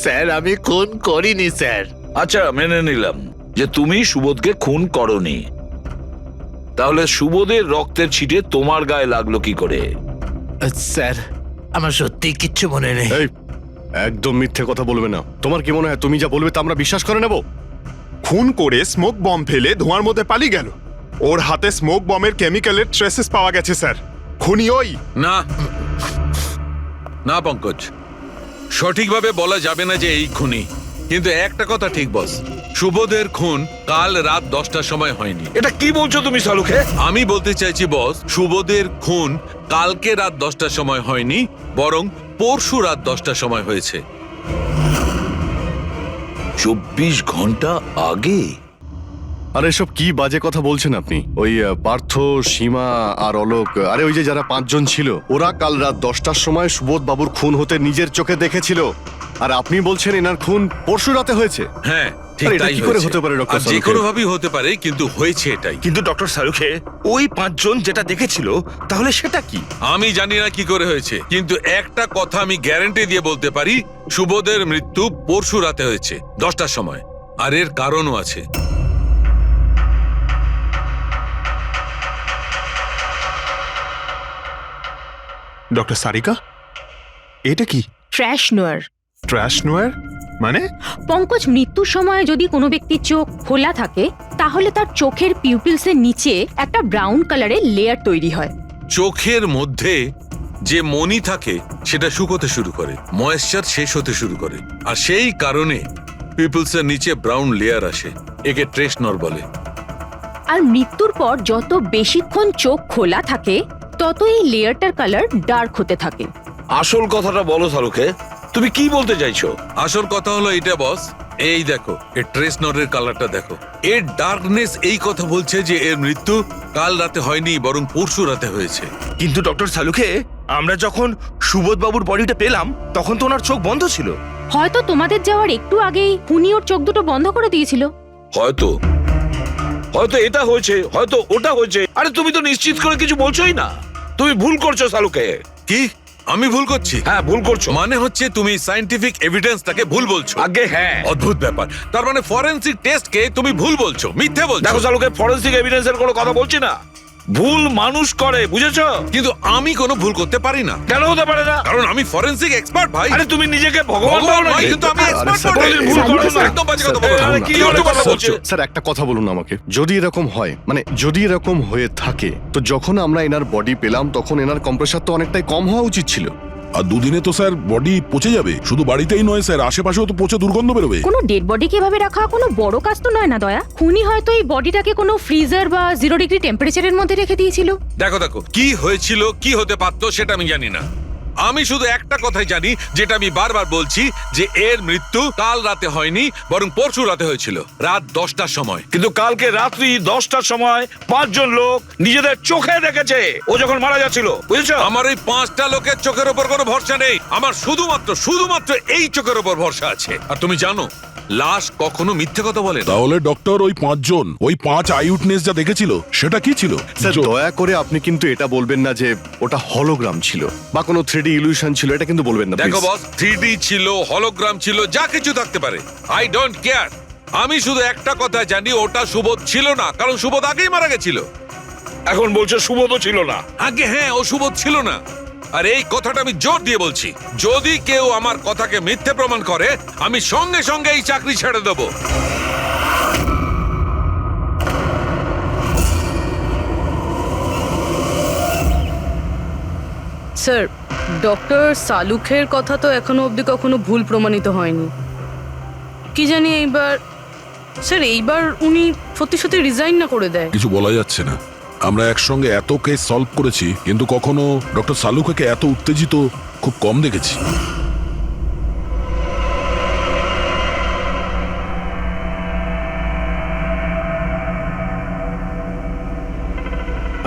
স্যার আমি খুন করিনি স্যার। আচ্ছা, মেনে নিলাম যে তুমি সুবোধকে খুন করনি, তাহলে সুবোধের রক্তের ছিটে তোমার গায়ে লাগলো কি করে? স্যার আমার সত্যি কিচ্ছু মনে নেই। এই, একদম মিথ্যে কথা বলবে না। তোমার কি মনে হয় তুমি যা বলবে তা আমরা বিশ্বাস করে নেব? খুন করে স্মোক বম ফেলে ধোঁয়ার মধ্যে পালিয়ে গেল। ওর হাতে স্মোক বমের কেমিক্যালের ট্রেসেস পাওয়া গেছে স্যার। খুনি ওই না না পঙ্কজ, সঠিকভাবে বলা যাবে না যে এই খুনি, কিন্তু একটা কথা ঠিক বস, সুবোধের খুন কাল রাত 10টার সময় হয়নি। এটা কি বলছো তুমি সালুকে? আমি বলতে চাইছি বস, সুবোধের খুন কালকে রাত 10টার সময় হয়নি, বরং পরশু রাত 10টার সময় হয়েছে। 24 ঘন্টা আগে? আরে এসব কি বাজে কথা বলছেন আপনি? ওই পার্থ, সীমা আর অলোক, আরে ওই যে যারা 5 জন ছিল, ওরা কাল রাত 10টার সময় সুবোধ বাবুর খুন হতে নিজের চোখে দেখেছিল। আর আপনি বলছেন এনার খুন পরশু রাতে হয়েছে? হ্যাঁ ঠিক আরে এটা তাই কি করে হয়েছে। হতে পারে ডক্টর আর যে সালুকে? কোনো ভাবেই হতে পারে, কিন্তু হয়েছে এটাই। কিন্তু ডক্টর সারুখে ওই 5 জন যেটা দেখেছিল, তাহলে সেটা কি? আমি জানি না কি করে হয়েছে, কিন্তু একটা কথা আমি গ্যারান্টি দিয়ে বলতে পারি, সুবোধের মৃত্যু পরশু রাতে হয়েছে 10টার সময়, আর এর কারণও আছে। ডক্টর সারিকা, এটা কি? ট্র্যাশ নোয়ার। ট্র্যাশ নোয়ার মানে? পঙ্কজ, মৃত্যুর সময় যদি কোনো ব্যক্তির চোখ খোলা থাকে তাহলে তার চোখের পিউপিলসের নিচে একটা ব্রাউন কালারের লেয়ার তৈরি হয়। চোখের মধ্যে যে মনি থাকে সেটা শুকোতে শুরু করে, ময়েশ্চার শেষ হতে শুরু করে, আর সেই কারণে পিপলসের নিচে ব্রাউন লেয়ার আসে, একে ট্রেশ নর বলে। আর মৃত্যুর পর যত বেশিক্ষণ চোখ খোলা থাকে তত এই লেয়ারটার কালার ডার্ক হতে থাকে। আসল কথাটা বলো সালুকে, তুমি কি বলতে চাইছো? আসল কথা হলো এটা বস, এই দেখো এর ট্রেস নরের কালারটা দেখো, এর ডার্কনেস এই কথা বলছে যে এর মৃত্যু কাল রাতে হয়নি, বরং পরশু রাতে হয়েছে। কিন্তু ডক্টর সালুকে, আমরা যখন সুবোধ বাবুর বডিটা পেলাম তখন তো ওনার চোখ বন্ধ ছিল। হয়তো তোমাদের যাওয়ার একটু আগেই খুনি ওর চোখ দুটো বন্ধ করে দিয়েছিল। হয়তো হয়তো এটা হয়েছে, হয়তো ওটা হয়েছে। আরে তুমি তো নিশ্চিত করে কিছু বলছোই না, তুমি ভুল করছো সালুকে। কি আমি ভুল করছি? হ্যাঁ ভুল করছো। মানে হচ্ছে তুমি সায়েন্টিফিক এভিডেন্সটাকে ভুল বলছো। আগে হ্যাঁ, অদ্ভুত ব্যাপার। তার মানে ফরেনসিক টেস্টকে তুমি ভুল বলছো, মিথ্যে বলছো। দেখো সালুকে, ফরেনসিক এভিডেন্সের কোনো কথা বলছি না, ভুল মানুষ করে, বুঝেছো? কিন্তু আমি কোনো ভুল করতে পারি না। কেন হতে পারে না? কারণ আমি ফরেনসিক এক্সপার্ট ভাই। আরে তুমি নিজেকে ভগবান ভাবো নয়, নাকি? কিন্তু আমি এক্সপার্ট স্যার, ভুল করো না, একদম বাজে কথা বলো না। আরে কি কি কথা বলছো? স্যার একটা কথা বলুন আমাকে, যদি এরকম হয়, মানে যদি এরকম হয়ে থাকে, তো যখন আমরা এনার বডি পেলাম তখন এনার কম্প্রেসার তো অনেকটাই কম হওয়া উচিত ছিল। আর দুদিনে তো স্যার বডি পচে যাবে, শুধু বাড়িতেই নয় স্যার, আশেপাশেও তো পচে দুর্গন্ধ বেরোবে। কোনো ডেড বডিকে এভাবে রাখা কোনো বড় কাজ তো নয় না দয়া। খুনি হয়তো এই বডিটাকে কোনো ফ্রিজার বা 0 ডিগ্রি টেম্পারেচারের মধ্যে রেখে দিয়েছিল। দেখো দেখো, কি হয়েছিল, কি হতে পারতো সেটা আমি জানি না। আমি শুধু একটা কথাই জানি, যেটা আমি বারবার বলছি, যে এর মৃত্যু কাল রাতে হয়নি, বরং পরশু রাতে হয়েছিল রাত 10টার সময়। কিন্তু কালকে রাত্রি 10টার সময় 5 জন লোক নিজেদের চোখে দেখেছে ও যখন মারা যাচ্ছিল, বুঝেছো? আমার এই 5টা লোকের চোখের উপর কোনো ভরসা নেই, আমার শুধুমাত্র এই চোখের উপর ভরসা আছে। আর তুমি জানো, লাশ কখনো মিথ্যে কথা বলে না। তাহলে ডক্টর ওই 5 জন, ওই 5 আই উইটনেস যা দেখেছিল সেটা কি ছিল? স্যার দয়া করে আপনি কিন্তু এটা বলবেন না যে ওটা হলোগ্রাম ছিল বা কোনো 3D ইলিউশন ছিল, এটা কিন্তু বলবেন না দেখো please। বস, 3D ছিল, হলোগ্রাম ছিল, যা কিছু থাকতে পারে, আই ডোন্ট কেয়ার। আমি শুধু একটা কথা জানি, ওটা সুবোধ ছিল না, কারণ সুবোধ আগেই মারা গেছিল। এখন বলছে সুবোধও ছিল না? আগে হ্যাঁ, ও সুবোধ ছিল না। আর এই কথাটা আমি জোর দিয়ে বলছি, যদি কেউ আমার কথাকে মিথ্যে প্রমাণ করে আমি সঙ্গে সঙ্গে এই চাকরি ছেড়ে দেবো। স্যার, ডক্টর সালুখের কথা তো এখনো অবধি কখনো ভুল প্রমাণিত হয়নি। কি জানি এইবার, স্যার এইবার উনি সত্যি সত্যি রিজাইন না করে দেয়। কিছু বলা যাচ্ছে না। আমরা একসঙ্গে এত কেস সলভ করেছি, কিন্তু কখনো ডক্টর সালুখাকে এত উত্তেজিত খুব কম দেখেছি।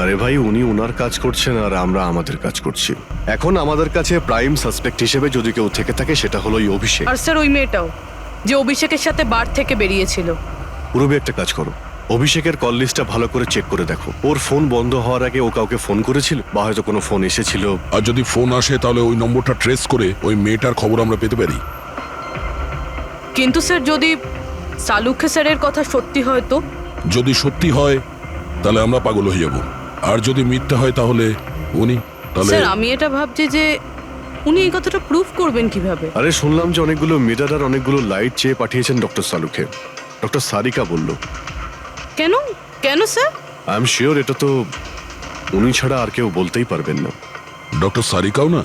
আরে ভাই, উনি ওনার কাজ করছেন আর আমরা আমাদের কাজ করছি। এখন আমাদের কাছে প্রাইম সাসপেক্ট হিসেবে যদি কেউ থেকে থাকে সেটা হলো এই অভিষেক। আর স্যার ওই মেয়েটাও, যে অভিষেকের সাথে বার থেকে বেরিয়েছিল। পুরবি, একটা কাজ করো, অভিষেকের কল লিস্টটা ভালো করে চেক করে দেখো। ওর ফোন বন্ধ হওয়ার আগে ও কাউকে ফোন করেছিল বা হয়তো কোনো ফোন এসেছিল। আর যদি ফোন আসে তাহলে ওই নম্বরটা ট্রেস করে ওই মেয়েটার খবর আমরা পেতে পারি। কিন্তু স্যার যদি সালুখে স্যারের কথা সত্যি হয় তো? যদি সত্যি হয় তাহলে আমরা পাগল হয়ে যাব, আর যদি মিথ্যা হয় তাহলে উনি তাহলে। স্যার আমি এটা ভাবছি যে উনি এই কথাটা প্রুফ করবেন কিভাবে? আরে শুনলাম যে অনেকগুলো মিটার আর অনেকগুলো লাইট চেয়ে পাঠিয়েছেন ডক্টর সালুখে। ডক্টর সারিকা বলল। কেন কেন স্যার? আই এম শিওর এটা তো উনি ছাড়া আর কেউ বলতেই পারবেন না। ডক্টর সারিকাও না?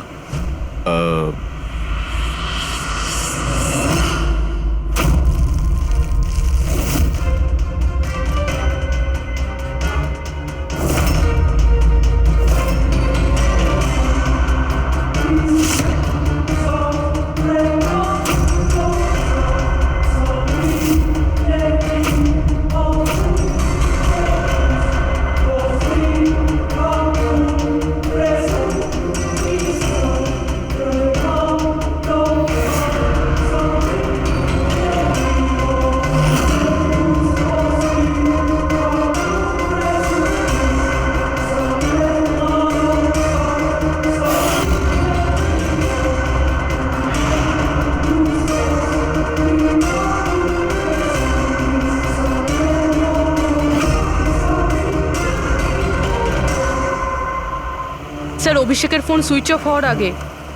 স্যার অভিষেকের ফোন সুইচ অফ হওয়ার আগে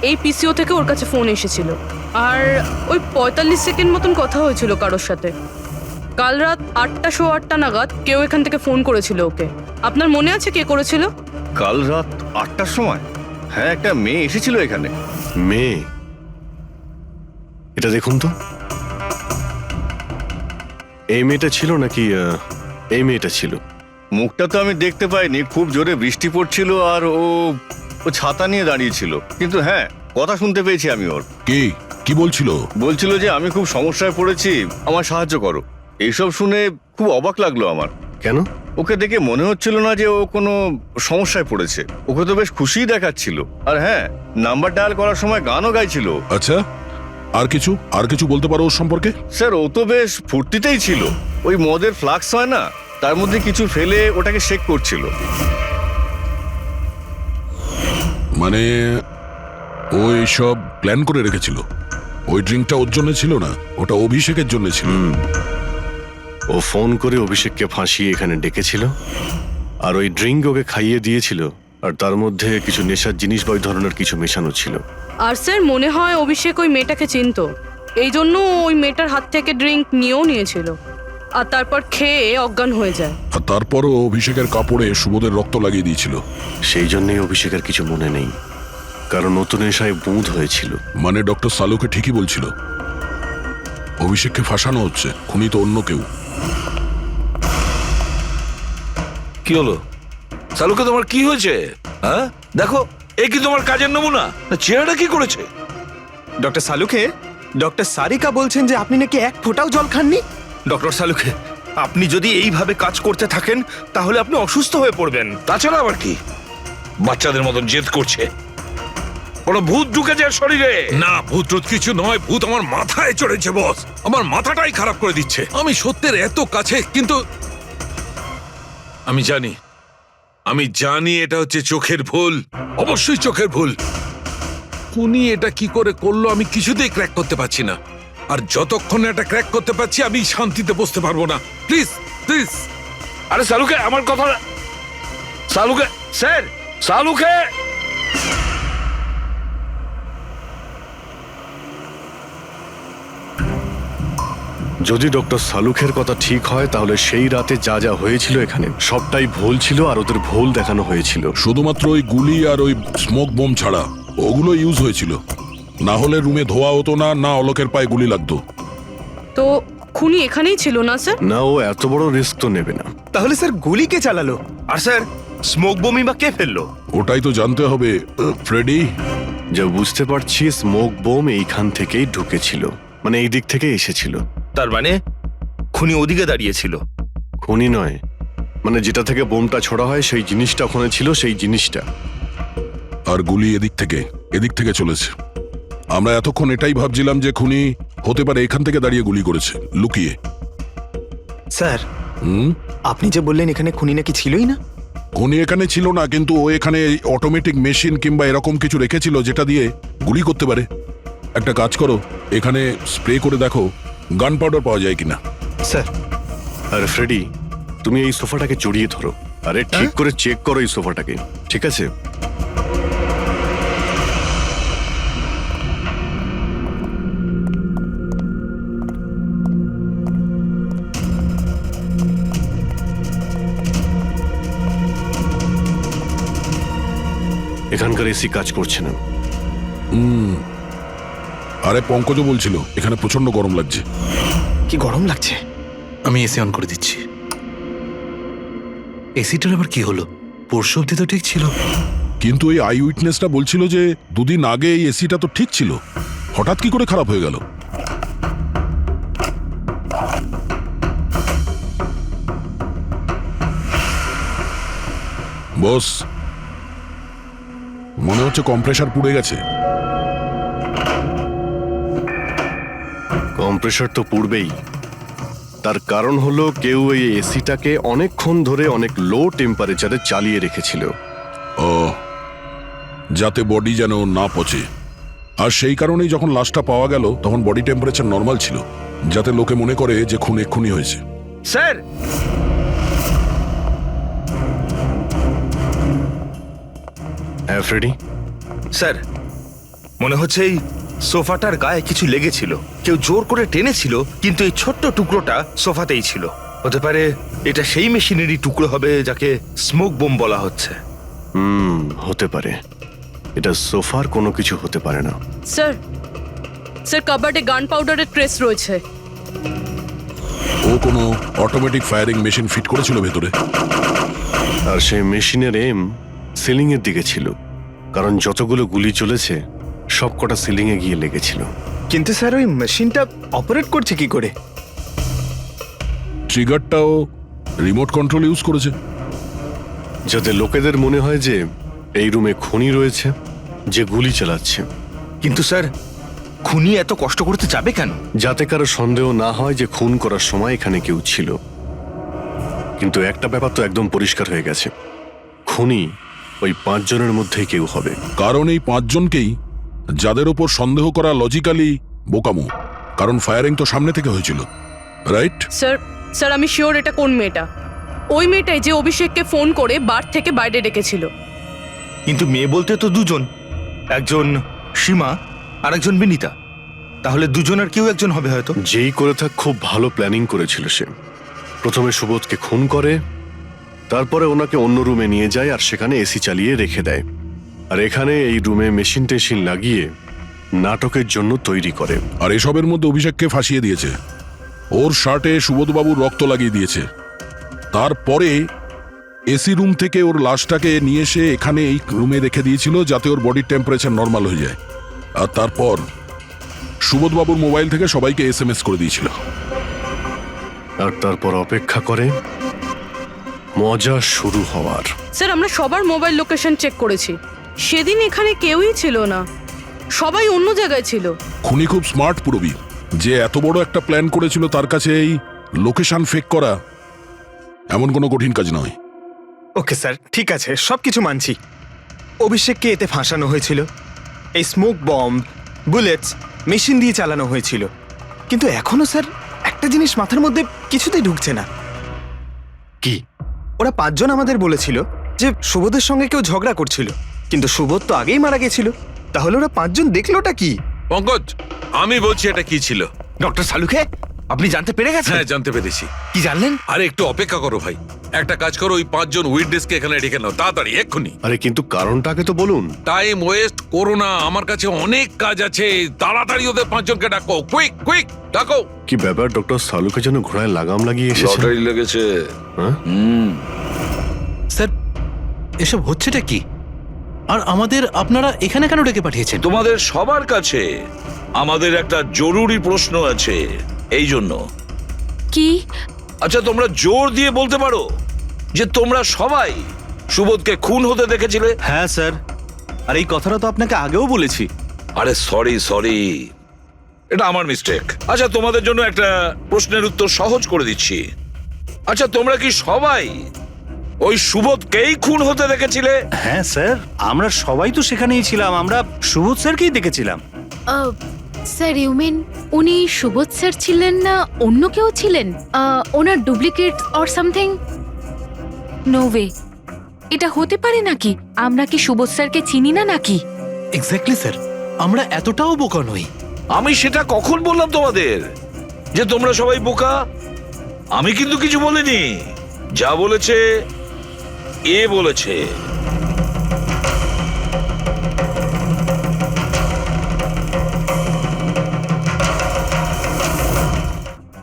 এই পিসিও থেকে ওর কাছে ফোন এসেছিল, আর ওই 45 সেকেন্ড মতন কথা হয়েছিল কারোর সাথে। কাল রাত 8:08 নাগাদ কেউ এখান থেকে ফোন করেছিল ওকে। আপনার মনে আছে কে করেছিল? কাল রাত 8টার সময়? হ্যাঁ, একটা মেয়ে এসেছিল এখানে। মেয়ে? এটা দেখুন তো, এই মেয়েটা ছিল নাকি এই মেয়েটা ছিল? মুখটা তো আমি দেখতে পাইনি, খুব জোরে বৃষ্টি পড়ছিল আর ও ছাতা নিয়ে দাঁড়িয়েছিল। কিন্তু হ্যাঁ, কথা শুনতে পেয়েছি আমি ওর। কি বলছিল? বলছিল যে আমি খুব সমস্যায় পড়েছি, আমার সাহায্য করো। এইসব শুনে খুব অবাক লাগলো আমার। কেন? ওকে দেখে মনে হচ্ছিল না যে ও কোনো সমস্যায় পড়েছে। ওকে তো বেশ খুশিই দেখাচ্ছিল। আর হ্যাঁ, নাম্বার ডায়াল করার সময় গানও গাইছিল। আচ্ছা, আর কিছু বলতে পারো ওর সম্পর্কে? স্যার ও তো বেশ ফুর্তিতেই ছিল। ওই মদের ফ্লাক্স হয় না, তার মধ্যে কিছু ফেলে ওটাকে শেক করছিল। মানে ও সব প্ল্যান করে রেখেছিল? ওই ড্রিঙ্কটা ওর জন্য ছিল না, ওটা অভিষেকের জন্য ছিল। ও ফোন করে অভিষেককে ফাঁসিয়ে এখানে ডেকেছিল, আর ওই ড্রিঙ্ক ওকে খাইয়ে দিয়েছিল, আর তার মধ্যে কিছু নেশার জিনিস বা ওই ধরনের কিছু মেশানো ছিল। আর স্যার মনে হয় অভিষেক ওই মেয়েটাকে চিনতো, এই জন্য ওই মেয়েটার হাত থেকে ড্রিঙ্ক নিয়েও নিয়েছিল, আর তারপর খেয়ে অজ্ঞান হয়ে যায়। আর তারপরও অভিষেকের কাপড়ে সুবোধের রক্ত লাগিয়ে দিয়েছিল। সেই জন্যই অভিষেকের কিছু মনে নেই, কারণ নতুন নেশায় বুঁদ হয়েছিল। মানে ডক্টর সালুকে ঠিকই বলছিল, অভিষেককে ফাঁসানো হচ্ছে, খুনি তো অন্য কেউ। কি হলো সালুকে, তোমার কি হয়েছে? হ্যাঁ দেখো, এ কি তোমার কাজের নমুনা? চেহারাটা কি করেছে? ডক্টর সালুকে, ডক্টর সারিকা বলছেন যে আপনি নাকি এক ফোঁটাও জল খাননি। ডক্টর সালুকে, আপনি যদি এইভাবে কাজ করতে থাকেন তাহলে আপনি অসুস্থ হয়ে পড়বেন। তাছাড়া আবার কি বাচ্চাদের মতন জেদ করছে? কোনো ভূত ঢুকেছে এর শরীরে? না, ভূত টুত কিছু নয়, ভূত আমার মাথায় চড়েছে বস। আমার মাথাটাই খারাপ করে দিচ্ছে। আমি সত্যের এত কাছে, কিন্তু আমি জানি এটা হচ্ছে চোখের ভুল, অবশ্যই চোখের ভুল। উনি এটা কি করে করলো আমি কিছুতেই ক্র্যাক করতে পারছি না, আর যতক্ষণ এটা ক্র্যাক করতে পারছি আমি শান্তিতে বসতে পারবো না। Please please. আরে সালুকে, আমার কথা। সালুকে স্যার, সালুকে। যদি ডক্টর সালুখের কথা ঠিক হয় তাহলে সেই রাতে যা যা হয়েছিল এখানে সবটাই ভুল ছিল আর ওদের ভুল দেখানো হয়েছিল। শুধুমাত্র ওই গুলি আর ওই স্মোক বোম ছাড়া ওগুলো ইউজ হয়েছিল, না হলে রুমে ধোয়া হতো না, না অলোকের পায়ে গুলি লাগতো। তো খুনি এখানেই ছিল না স্যার? না, ও এত বড় রিস্ক তো নেবে না। তাহলে স্যার গুলি কে চালালো? আর স্যার স্মোক বোমই বা কে ফেললো? ওটাই তো জানতে হবে ফ্রেডি। যা বুঝতে পারছি স্মোক বোম এইখান থেকেই ঢুকেছিল, মানে এই দিক থেকে এসেছিল। তার মানে খুনি ওদিকে দাঁড়িয়েছিল? খুনি নয়, মানে যেটা থেকে বোমটা ছোড়া হয় সেই জিনিসটা ওখানে ছিল, সেই জিনিসটা। আর গুলি এদিক থেকে চলেছে। আমরা এতক্ষণ এটাই ভাবছিলাম যে খুনি হতে পারে এখান থেকে দাঁড়িয়ে গুলি করেছে লুকিয়ে। স্যার আপনি যে বললেন এখানে খুনি নাকি ছিলই না? খুনি এখানে ছিল না, কিন্তু ও এখানে অটোমেটিক মেশিন কিংবা এরকম কিছু রেখেছিল যেটা দিয়ে গুলি করতে পারে। একটা কাজ করো, এখানে স্প্রে করে দেখো গান পাউডার পাওয়া যায় কিনা। স্যার। আরে ফ্রেডি, তুমি এই সোফাটাকে জড়িয়ে ধরো, আরে ঠিক করে চেক করো এই সোফাটাকে, ঠিক আছে? এখানকার এসি কাজ করছে না। আরে পঙ্কজ বলছিল এখানে প্রচন্ড গরম লাগছে। কি গরম লাগছে? আমি এসি অন করে দিচ্ছি। এসিটার আবার কি হলো? পরশু অব্দি তো ঠিক ছিল। কিন্তু এই আই উইটনেসটা বলছিল যে দুদিন আগে এই এসিটা তো ঠিক ছিল, হঠাৎ কি করে খারাপ হয়ে গেল? বস, মনে হচ্ছে কম্প্রেসার পুড়ে গেছে। কম্প্রেসার তো পুড়বেই, তার কারণ হলো কেউ এই এসিটাকে অনেকক্ষণ ধরে অনেক লো টেম্পারেচারে চালিয়ে রেখেছিল। ও, যাতে বডি যেন না পচে। আর সেই কারণেই যখন লাশটা পাওয়া গেল তখন বডি টেম্পারেচার নর্মাল ছিল, যাতে লোকে মনে করে যে খুন এক্ষুনি হয়েছে। স্যার, হ্যাঁ ফ্রেডি? স্যার মনে হচ্ছে এই সোফাটার গায়ে কিছু লেগেছিল, কেউ জোর করে টেনেছিল, কিন্তু এই ছোট্ট টুকরোটা সোফাতেই ছিল। হতে পারে এটা সেই মেশিনেরই টুকরো হবে যাকে স্মোক বোম বলা হচ্ছে। হতে পারে। এটা সোফার কোনো কিছু হতে পারে না। স্যার, স্যার কাবার্ডে গান পাউডারের ট্রেস রয়েছে। ও কোনো অটোমেটিক ফায়ারিং মেশিন ফিট করেছিল ভেতরে, আর সেই মেশিনের এম সিলিং এর দিকে ছিল, কারণ যতগুলো গুলি চলেছে সবকটা সিলিং এ গিয়ে লেগেছিল। কিন্তু স্যার ওই মেশিনটা অপারেট করছে কি করে? ট্রিগারটাও রিমোট কন্ট্রোল ইউজ করেছে, যাতে লোকেদের মনে হয় যে এই রুমে খুনি রয়েছে যে গুলি চালাচ্ছে। কিন্তু স্যার খুনি এত কষ্ট করতে যাবে কেন? যাতে কারো সন্দেহ না হয় যে খুন করার সময় এখানে কেউ ছিল। কিন্তু একটা ব্যাপার তো একদম পরিষ্কার হয়ে গেছে, খুনি ওই 5 জনের মধ্যেই কেউ হবে। কারণ এই 5 জনকেই যাদের ওপর সন্দেহ করা লজিক্যালি বোকামো, কারণ ফায়ারিং তো সামনে থেকে হয়েছিল, রাইট? স্যার, স্যার আমি শিওর এটা কোন মেয়েটা, ওই মেয়েটাই যে অভিষেককে ফোন করে বার থেকে বাইরে ডেকেছিল। কিন্তু মেয়ে বলতে তো দুজন, একজন সীমা আর একজন বিনীতা। তাহলে দুজনের কেউ একজন হবে হয়তো। যেই করে থাক খুব ভালো প্ল্যানিং করেছিল সে। প্রথমে সুবোধকে খুন করে, তারপরে ওনাকে অন্য রুমে নিয়ে যায় আর সেখানে এসি চালিয়ে রেখে দেয়। আর এখানে এই রুমে মেশিন টেশিন লাগিয়ে নাটকের জন্য তৈরি করে। আর এসবের মধ্যে অভিষেককে ফাঁসিয়ে দিয়েছে, ওর শার্টে সুবোধবাবুর রক্ত লাগিয়ে দিয়েছে। তারপরে এসি রুম থেকে ওর লাশটাকে নিয়ে এসে এখানে এই রুমে রেখে দিয়েছিল যাতে ওর বডির টেম্পারেচার নর্মাল হয়ে যায়। আর তারপর সুবোধবাবুর মোবাইল থেকে সবাইকে SMS করে দিয়েছিল। আর তারপর অপেক্ষা করে মজা শুরু হওয়ার। স্যার আমরা সবার মোবাইল লোকেশন চেক করেছি, সেদিন এখানে কেউই ছিল না, সবাই অন্য জায়গায় ছিল। খুনি খুব স্মার্ট পুরবি, যে এত বড় একটা প্ল্যান করেছিল তার কাছে এই লোকেশন ফেক করা এমন কোনো কঠিন কাজ নয়। ওকে স্যার, ঠিক আছে, সবকিছু মানছি। অভিষেককে এতে ফাঁসানো হয়েছিল, এই স্মোক বম্ব, বুলেটস মেশিন দিয়ে চালানো হয়েছিল। কিন্তু এখনো স্যার একটা জিনিস মাথার মধ্যে কিছুতেই ঢুকছে না। কি? ওরা 5 জন আমাদের বলেছিল যে সুবোধের সঙ্গে কেউ ঝগড়া করছিল, কিন্তু সুবোধ তো আগেই মারা গেছিল। তাহলে ওরা 5 জন দেখলোটা কি? পঙ্কজ, আমি বলছি এটা কি ছিল। ডক্টর সালুখে, আপনি জানতে পেরে গেছেন? হ্যাঁ, জানতে পেরেছি। কি জানলেন? আরে একটু অপেক্ষা করো ভাই, একটা কাজ করো, ওই 5 জন উইটনেসকে এখানে ডেকে নাও তাড়াতাড়ি, এক্ষুনি। আরে কিন্তু কারণটাকে তো বলুন। টাইম ওয়েস্ট করো না, আমার কাছে অনেক কাজ আছে, তাড়াতাড়ি ওদের 5 জনকে ডাকো, কুইক কুইক ডাকো। কি ব্যাপার, ডক্টর সালুকে যেন ঘোড়ায় লাগাম লাগিয়ে এসেছে। লটারি লেগেছে। হ্যাঁ? স্যার এসব হচ্ছেটা কি? আর আমাদের আপনারা এখানে কেন ডেকে পাঠিয়েছেন? তোমাদের সবার কাছে আমাদের একটা জরুরি প্রশ্ন আছে, এই জন্য। কি? আচ্ছা, তোমরা জোর দিয়ে বলতে পারো যে তোমরা সবাই সুবোধকে খুন হতে দেখেছিলে? হ্যাঁ স্যার, আর এই কথাটা তো আপনাকে আগেও বলেছি। আরে সরি, এটা আমার মিস্টেক। আচ্ছা, তোমাদের জন্য একটা প্রশ্নের উত্তর সহজ করে দিচ্ছি। আচ্ছা, তোমরা কি সবাই ওই সুবোধকেই খুন হতে দেখেছিলে? হ্যাঁ স্যার, আমরা সবাই তো সেখানেই ছিলাম, আমরা সুবোধ স্যারকেই দেখেছিলাম। স্যার ইউ মিন উনি সুবোধ স্যার ছিলেন না অন্য কেউ ছিলেন? ওনার duplicate or something? No way, এটা হতে পারে নাকি? আমরা কি সুবোধ স্যারকে চিনি না নাকি? এক্স্যাক্টলি স্যার, আমরা এতটাও বোকা নই। আমি সেটা কখন বললাম তোমাদের যে তোমরা সবাই বোকা? আমি কিন্তু কিছু বলিনি, যা বলেছে এ বলেছে।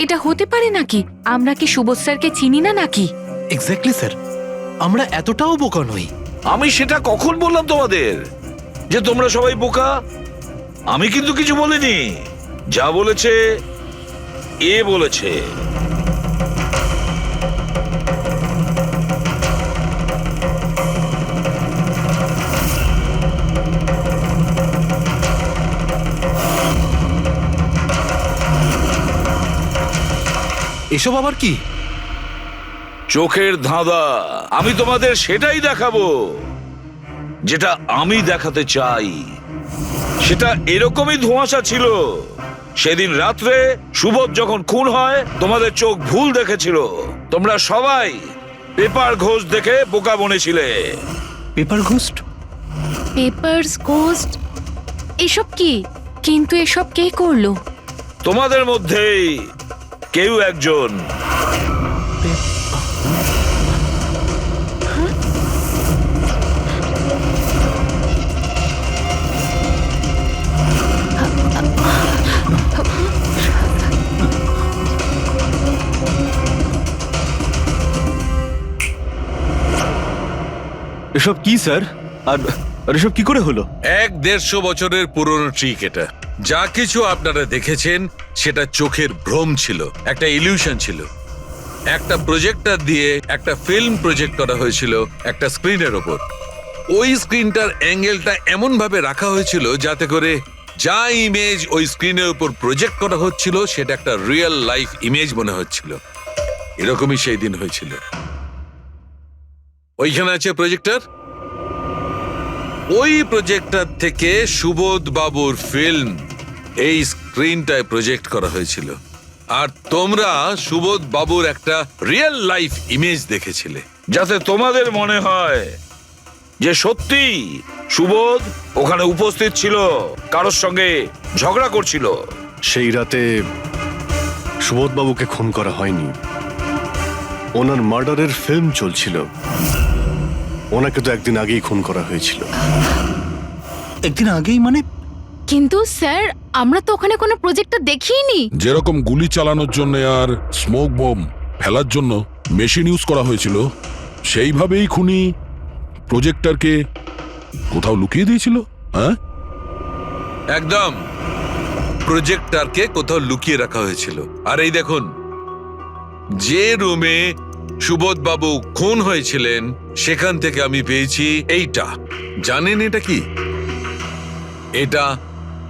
এটা হতে পারে নাকি? আমরা কি সুবোধ স্যারকে চিনি না নাকি? এক্স্যাক্টলি স্যার, আমরা এতটাও বোকা নই। আমি সেটা কখন বললাম তোমাদের যে তোমরা সবাই বোকা? আমি কিন্তু কিছু বলিনি, যা বলেছে এ বলেছে। এসব আবার কি? চোখের ধাঁধা। আমি তোমাদের সেটাই দেখাবো যেটা আমি দেখাতে চাই। সেটা এরকমই ধোঁয়াশা ছিল। সেদিন রাত্রে সুবোধ যখন খুন হয়, তোমাদের চোখ ভুল দেখেছিল। তোমরা সবাই পেপার ঘোষ দেখে বোকা বনেছিলে। Paper ghost? পেপারস গোস্ট এসব কি? কিন্তু এসব কে করলো? তোমাদের মধ্যেই কেউ একজন। এসব কি স্যার? আর এসব কি করে হলো? 150 বছরের পুরনো ট্রিক এটা। যা কিছু আপনারা দেখেছেন সেটা চোখের ভ্রম ছিল, একটা ইলিউশন ছিল। একটা প্রজেক্টর দিয়ে একটা ফিল্ম প্রজেক্ট করা হয়েছিল একটা স্ক্রিনের ওপর। ওই স্ক্রিনটার অ্যাঙ্গেলটা এমন ভাবে রাখা হয়েছিল যাতে করে যা ইমেজ ওই স্ক্রিনের উপর প্রজেক্ট করা হচ্ছিল সেটা একটা রিয়েল লাইফ ইমেজ মনে হচ্ছিল। এরকমই সেই দিন হয়েছিল। ওইখানে আছে প্রজেক্টর। ওই প্রজেক্টর থেকে সুবোধ বাবুর ফিল্ম এই স্ক্রিনটায় প্রজেক্ট করা হয়েছিল, আর তোমরা সুবোধ বাবুর একটা রিয়েল লাইফ ইমেজ দেখেছিলে। যাতে তোমাদের মনে হয় যে সত্যি সুবোধ ওখানে উপস্থিত ছিল, কারোর সঙ্গে ঝগড়া করছিল। সেই রাতে সুবোধবাবুকে খুন করা হয়নি, ওনার মার্ডারের ফিল্ম চলছিল। ওনাকে তো একদিন আগেই খুন করা হয়েছিল। একদিন আগেই মানে? কিন্তু স্যার আমরা তো ওখানে কোনো প্রজেক্টর দেখিনি। যেরকম গুলি চালানোর জন্য আর স্মোক বোম ফেলার জন্য মেশিন ইউজ করা হয়েছিল, সেইভাবেই খুনি প্রজেক্টরকে কোথাও লুকিয়ে দিয়েছিল। হ্যাঁ, একদম, প্রজেক্টরকে কোথাও লুকিয়ে রাখা হয়েছিল। আর এই দেখুন, যে রুমে সুবোধ বাবু খুন হয়েছিলেন সেখান থেকে আমি পেয়েছি এইটা। জানেন এটা কি? এটা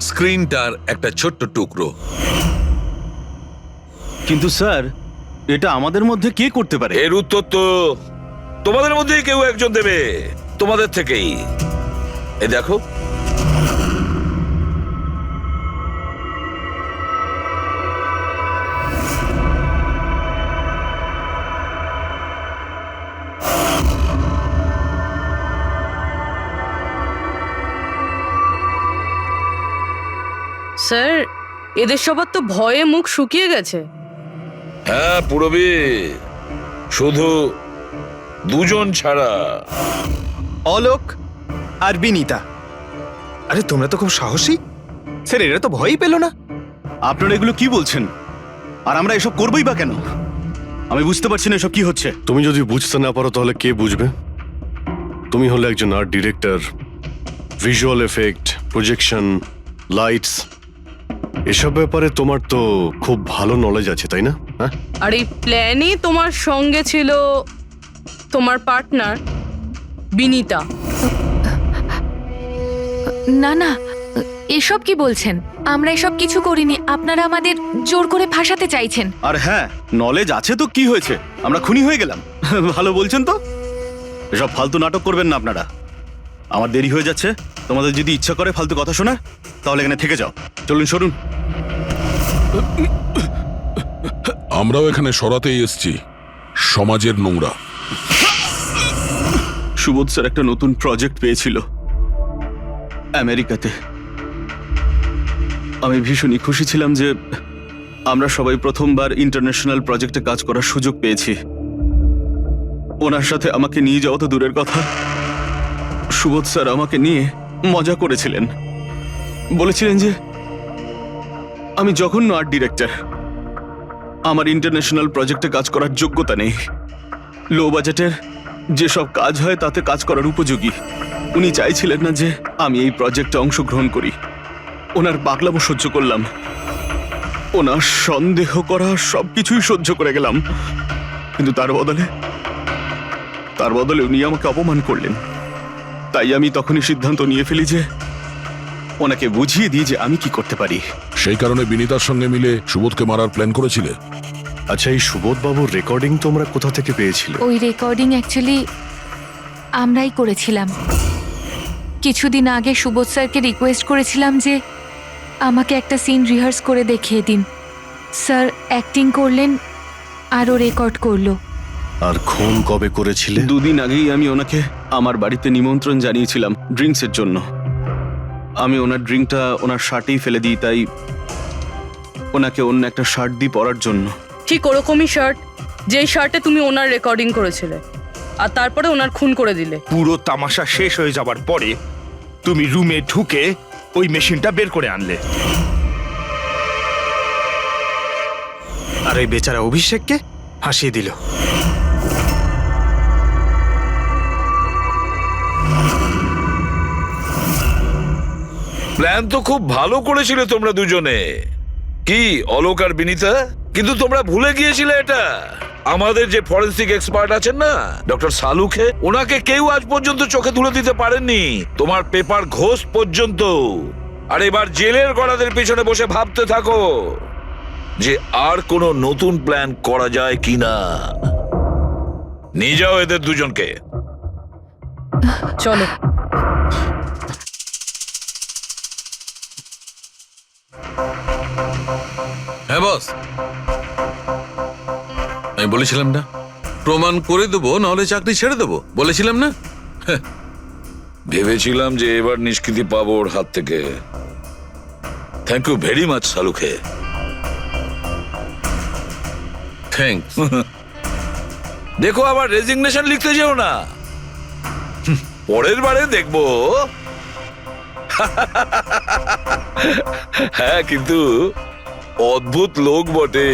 স্ক্রিনটার একটা ছোট্ট টুকরো। কিন্তু স্যার, এটা আমাদের মধ্যে কে করতে পারে? এর উত্তর তো তোমাদের মধ্যেই কেউ একজন দেবে, তোমাদের থেকেই। এই দেখো, স্যার এদের সবার তো ভয়ে মুখ শুকিয়ে গেছে। হ্যাঁ পুরবী, শুধু দুজন ছাড়া। অলোক আর বিনীতা। আরে তোমরা তো খুব সাহসী। স্যার এরা তো ভয়ই পেল না। আপনারা এগুলো কি বলছেন? আর আমরা এসব করবোই বা কেন? আমি বুঝতে পারছি না এসব কি হচ্ছে। তুমি যদি বুঝতে না পারো তাহলে কে বুঝবে? তুমি হলে একজন art director, visual effect, projection, lights, এসব ব্যাপারে তোমার তো খুব ভালো নলেজ আছে, তাই না? হ্যাঁ, আর এই প্ল্যানে তোমার সঙ্গে ছিল তোমার পার্টনার বিনীতা। না না, এসব কি বলছেন? আমরা এসব কিছু করিনি। আপনারা আমাদের জোর করে ফাঁসাতে চাইছেন। আর হ্যাঁ, নলেজ আছে তো কি হয়েছে? আমরা খুনি হয়ে গেলাম? ভালো বলছেন তো। এসব ফালতু নাটক করবেন না আপনারা। আমার দেরি হয়ে যাচ্ছে। তোমাদের যদি ইচ্ছা করে ফালতু কথা শোনার, তাহলে এখানে থেকে যাও। চলুন, সরুন। আমরাও এখানে সরাতেই এসছি সমাজের নোংরা। সুবোধ স্যার একটা নতুন প্রজেক্ট পেয়েছিল আমেরিকাতে। আমি ভীষণই খুশি ছিলাম যে আমরা সবাই প্রথমবার ইন্টারন্যাশনাল প্রজেক্টে কাজ করার সুযোগ পেয়েছি। ওনার সাথে আমাকে নিয়ে যাওয়া তো দূরের কথা, সুবোধ স্যার আমাকে নিয়ে মজা করেছিলেন। বলেছিলেন যে আমি জঘন্য আর্ট ডিরেক্টর, আমার ইন্টারন্যাশনাল প্রজেক্টে কাজ করার যোগ্যতা নেই, লো বাজেটের যেসব কাজ হয় তাতে কাজ করার উপযোগী। উনি চাইছিলেন না যে আমি এই প্রজেক্টে অংশগ্রহণ করি। ওনার পাগলামো সহ্য করলাম, ওনার সন্দেহ করা সবকিছুই সহ্য করে গেলাম, কিন্তু তার বদলে উনি আমাকে অপমান করলেন। তাই আমি তখনই সিদ্ধান্ত নিয়ে ফেলি যে ওনাকে বুঝিয়ে দিই যে আমি কি করতে পারি। সেই কারণে বিনীতার সঙ্গে মিলে সুবোধকে মারার প্ল্যান করেছিলে? আচ্ছা, এই সুবোধ বাবুর রেকর্ডিং তোমরা কোথা থেকে পেয়েছিলে? ওই রেকর্ডিং অ্যাকচুয়ালি আমরাই করেছিলাম। কিছুদিন আগে সুবোধ স্যারকে রিকোয়েস্ট করেছিলাম যে আমাকে একটা সিন রিহার্স করে দেখিয়ে দিন। স্যার অ্যাক্টিং করলেন আর ও রেকর্ড করলো। আর খুন কবে করেছিলে? 2 দিন আগেই আমি ওনাকে আমার বাড়িতে নিমন্ত্রণ জানিয়েছিলাম ড্রিঙ্কসের জন্য। আমি ওনার ড্রিঙ্কটা ওনার শার্টেই ফেলে দিই, তাই ওনাকে অন্য একটা শার্ট দিই পরার জন্য। ঠিক ওরকমই শার্ট যেই শার্টে তুমি ওনার রেকর্ডিং করেছিলে, আর তারপরে ওনার খুন করে দিলে। পুরো তামাশা শেষ হয়ে যাবার পরে তুমি রুমে ঢুকে ওই মেশিনটা বের করে আনলে। আর ওই বেচারা অভিষেককে ফাঁসিয়ে দিল। প্ল্যান তো খুব ভালো করেছিলে তোমরা দুজনে, কি অলোক আর বিনীতা, কিন্তু তোমরা ভুলে গিয়েছিলে এটা। আমাদের যে ফরেন্সিক এক্সপার্ট আছেন না, ডক্টর সালুখে, ওনাকে কেউ আজ পর্যন্ত চোখে তুলে দিতে পারেননি, তোমার পেপার ঘোষ পর্যন্ত। আর এবার জেলের গড়াদের পিছনে বসে ভাবতে থাকো যে আর কোনো নতুন প্ল্যান করা যায় কিনা। নিয়ে যাও এদের দুজনকে। চলো। হ্যাঁ বস, আমি বলেছিলাম না প্রমাণ করে দেবো, নাহলে চাকরি ছেড়ে দেবো, বলেছিলাম না? ভেবেছিলাম যে এবার নিষ্কৃতি পাবো ওর হাত থেকে। Thank you very much Salukhe. Thanks. দেখো আবার রেজিগনেশন লিখতে যেও না, পরের বারে দেখবো। হ্যাঁ, কিন্তু অদ্ভুত লোক বটে।